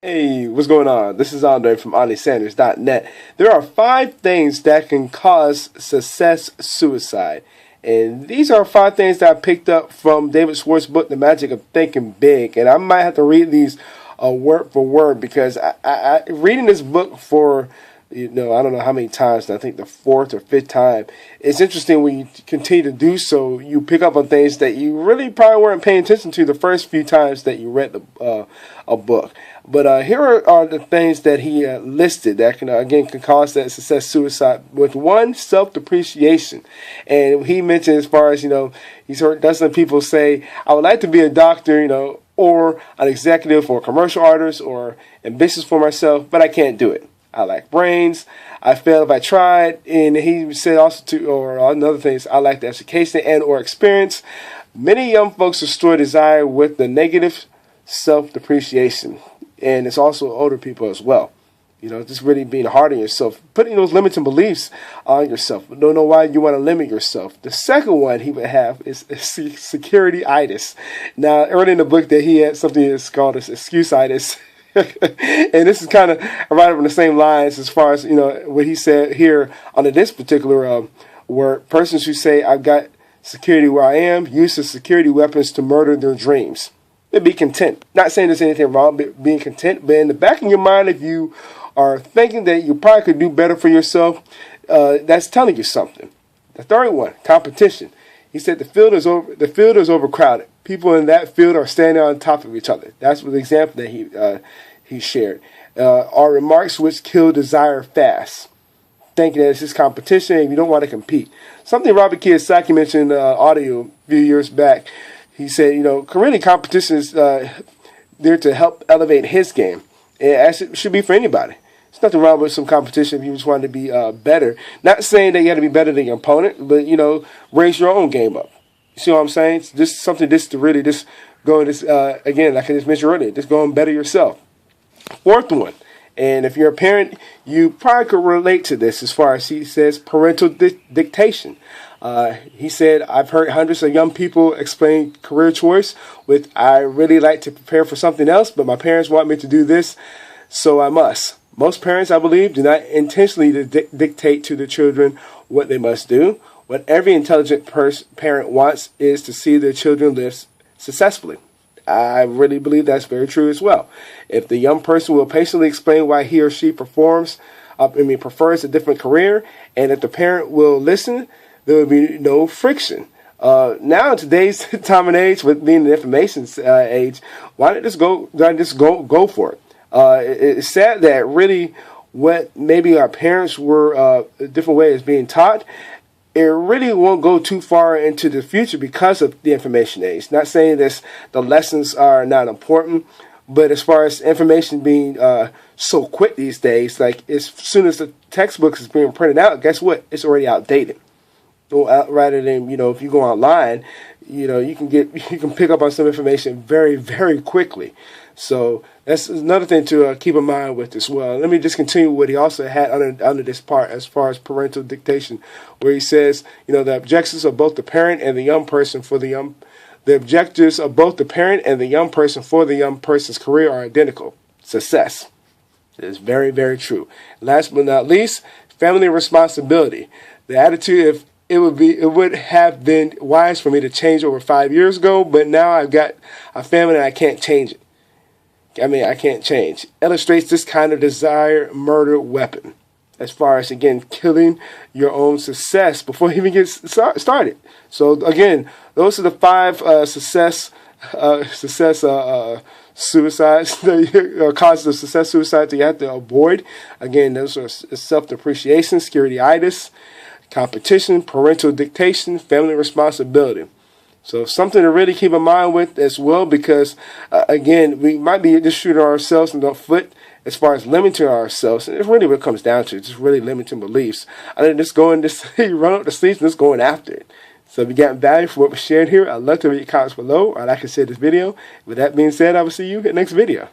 Hey, what's going on? This is Andre from AndreSanders.net. There are 5 things that can cause success suicide. And these are 5 things that I picked up from David Schwartz's book, The Magic of Thinking Big. And I might have to read these word for word because I reading this book for, I don't know how many times, I think the 4th or 5th time. It's interesting when you continue to do so, you pick up on things that you really probably weren't paying attention to the first few times that you read a book. But here are the things that he listed that can cause that success suicide. With one, self-depreciation. And he mentioned as far as, he's heard dozens of people say, I would like to be a doctor, or an executive or a commercial artist or ambitious for myself, but I can't do it. I lack brains. I fail if I tried. And he said also or another thing is I lack the education and or experience. Many young folks destroy desire with the negative self-depreciation. And it's also older people as well. Just really being hard on yourself, putting those limiting beliefs on yourself. Don't know why you want to limit yourself. The second one he would have is security-itis. Now, early in the book that he had something that's called excuse-itis. And this is kind of right up in the same lines as far as, what he said here under this particular word. Persons who say, I've got security where I am, use the security weapons to murder their dreams. And be content. Not saying there's anything wrong with being content, but in the back of your mind, if you are thinking that you probably could do better for yourself, that's telling you something. The third one, competition. He said the field is overcrowded. People in that field are standing on top of each other. That's the example that he shared. Are remarks which kill desire fast. Thinking that it's just competition and you don't want to compete. Something Robert Kiyosaki mentioned in audio a few years back. He said, really competition is there to help elevate his game. As it should be for anybody. There's nothing wrong with some competition if you just want to be better. Not saying that you have to be better than your opponent, but, raise your own game up. You see what I'm saying? It's just something to really just go and again, like I just mentioned earlier, just go and better yourself. Fourth one, and if you're a parent, you probably could relate to this as far as he says parental dictation. He said, I've heard hundreds of young people explain career choice with, I really like to prepare for something else, but my parents want me to do this, so I must. Most parents, I believe, do not intentionally dictate to their children what they must do. What every intelligent parent wants is to see their children live successfully. I really believe that's very true as well. If the young person will patiently explain why he or she prefers a different career, and if the parent will listen, there will be no friction. Now in today's time and age, with being the information age, why not just go for it? It's sad that really what maybe our parents were a different way is being taught. It really won't go too far into the future because of the information age. Not saying the lessons are not important, but as far as information being so quick these days, like as soon as the textbook is being printed out, guess what? It's already outdated. Rather than, if you go online, you can pick up on some information very, very quickly. So that's another thing to keep in mind with as well. Let me just continue what he also had under this part as far as parental dictation, where he says, the objectives of both the parent and the young person the objectives of both the parent and the young person for the young person's career are identical. Success. It is very, very true. Last but not least, family responsibility. The attitude, it would have been wise for me to change over 5 years ago, but now I've got a family and I can't change it. I can't change. Illustrates this kind of desire murder weapon. As far as, again, killing your own success before you even get started. So, again, those are the 5 suicides, causes of success suicide that you have to avoid. Again, those are self-depreciation, security-itis, competition, parental dictation, family responsibility. So something to really keep in mind with as well, because, again, we might be just shooting ourselves in the foot as far as limiting ourselves. And it's really what it comes down to, just really limiting beliefs. Other than just going, run up the sleeves and just going after it. So if you got value for what we shared here, I'd love to read your comments below, or like I said, this video. With that being said, I will see you in the next video.